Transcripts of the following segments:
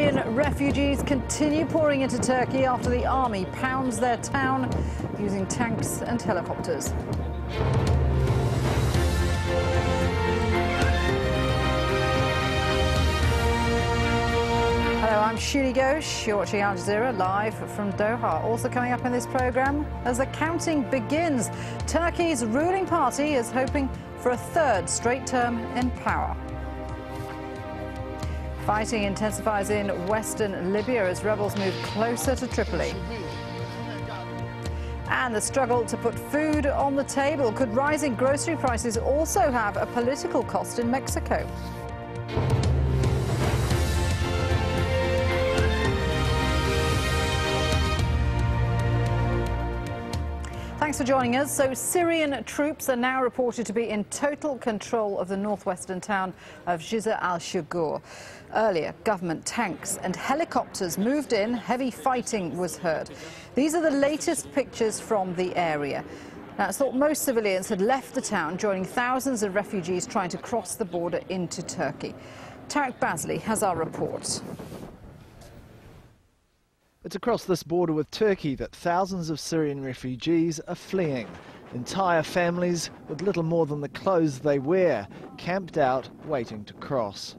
Syrian refugees continue pouring into Turkey after the army pounds their town using tanks and helicopters. Hello, I'm Shuli Ghosh. You're watching Al Jazeera live from Doha. Also coming up in this programme, as the counting begins, Turkey's ruling party is hoping for a third straight term in power. Fighting intensifies in western Libya as rebels move closer to Tripoli. And the struggle to put food on the table. Could rising grocery prices also have a political cost in Mexico? Thanks for joining us. So Syrian troops are now reported to be in total control of the northwestern town of Jisr Al Shugur. Earlier, government tanks and helicopters moved in. Heavy fighting was heard. These are the latest pictures from the area. Now, it's thought most civilians had left the town, joining thousands of refugees trying to cross the border into Turkey. Tarek Bazley has our report. It's across this border with Turkey that thousands of Syrian refugees are fleeing. Entire families, with little more than the clothes they wear, camped out, waiting to cross.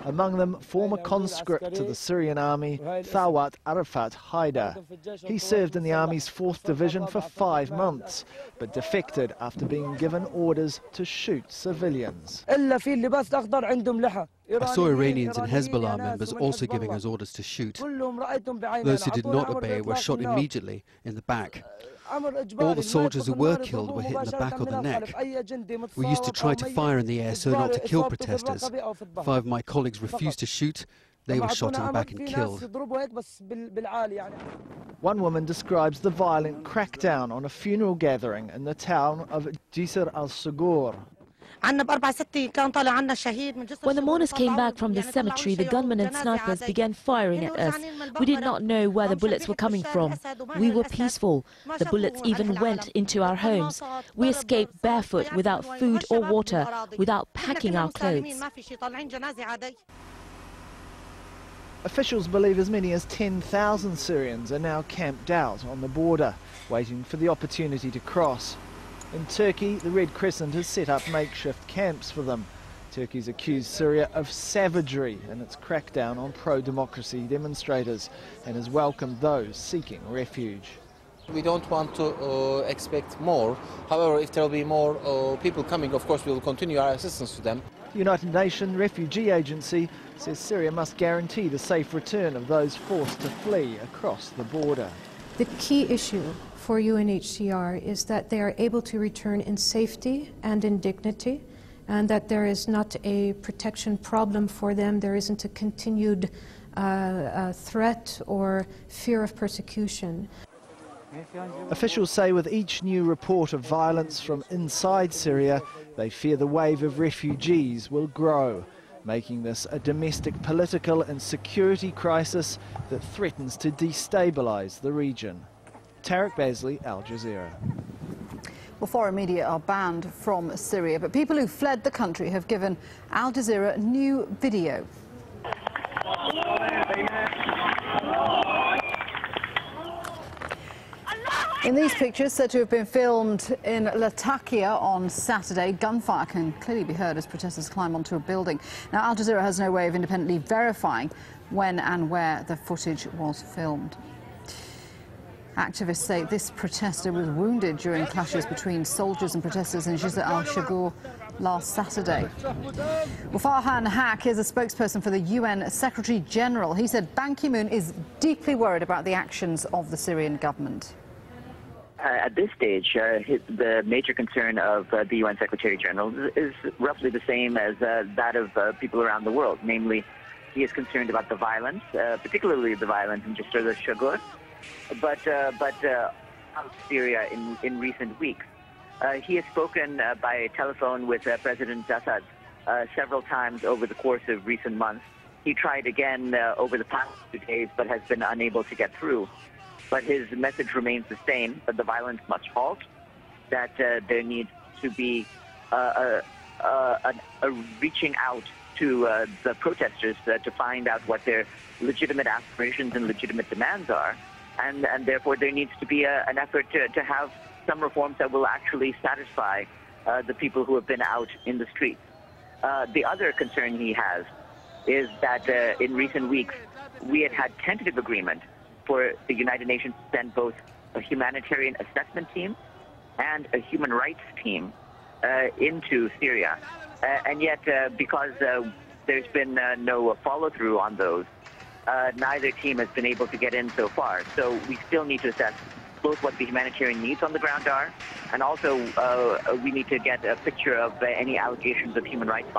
Among them, former conscript to the Syrian army, Thawat Arafat Haidar. He served in the army's 4th Division for 5 months, but defected after being given orders to shoot civilians. I saw Iranians and Hezbollah members also giving us orders to shoot. Those who did not obey were shot immediately in the back. All the soldiers who were killed were hit in the back or the neck. We used to try to fire in the air so not to kill protesters. 5 of my colleagues refused to shoot. They were shot in the back and killed. One woman describes the violent crackdown on a funeral gathering in the town of Jisr Al Shugur. When the mourners came back from the cemetery, the gunmen and snipers began firing at us. We did not know where the bullets were coming from. We were peaceful. The bullets even went into our homes. We escaped barefoot, without food or water, without packing our clothes. Officials believe as many as 10,000 Syrians are now camped out on the border, waiting for the opportunity to cross. In Turkey, the Red Crescent has set up makeshift camps for them. Turkey's accused Syria of savagery in its crackdown on pro-democracy demonstrators and has welcomed those seeking refuge. We don't want to expect more. However, if there will be more people coming, of course we will continue our assistance to them. The United Nations Refugee Agency says Syria must guarantee the safe return of those forced to flee across the border. The key issue for UNHCR is that they are able to return in safety and in dignity, and that there is not a protection problem for them. There isn't a continued threat or fear of persecution. Officials say with each new report of violence from inside Syria, they fear the wave of refugees will grow, making this a domestic political and security crisis that threatens to destabilise the region. Tarek Bazley, Al Jazeera. Well, foreign media are banned from Syria, but people who fled the country have given Al Jazeera a new video. In these pictures, said to have been filmed in Latakia on Saturday, gunfire can clearly be heard as protesters climb onto a building. Now, Al Jazeera has no way of independently verifying when and where the footage was filmed. Activists say this protester was wounded during clashes between soldiers and protesters in Jisr Al Shugur last Saturday. Well, Farhan Haq is a spokesperson for the UN Secretary General. He said Ban Ki-moon is deeply worried about the actions of the Syrian government. At this stage, the major concern of the UN Secretary General is roughly the same as that of people around the world. Namely, he is concerned about the violence, particularly the violence in Jisr Al Shugur, but Syria in recent weeks. He has spoken by telephone with President Assad several times over the course of recent months. He tried again over the past 2 days, but has been unable to get through. But his message remains the same, that the violence must halt, that there needs to be a reaching out to the protesters to find out what their legitimate aspirations and legitimate demands are. And therefore, there needs to be an effort to have some reforms that will actually satisfy the people who have been out in the streets. The other concern he has is that in recent weeks, we had tentative agreement for the United Nations to send both a humanitarian assessment team and a human rights team into Syria. And yet, because there's been no follow-through on those, neither team has been able to get in so far. So we still need to assess both what the humanitarian needs on the ground are, and also we need to get a picture of any allegations of human rights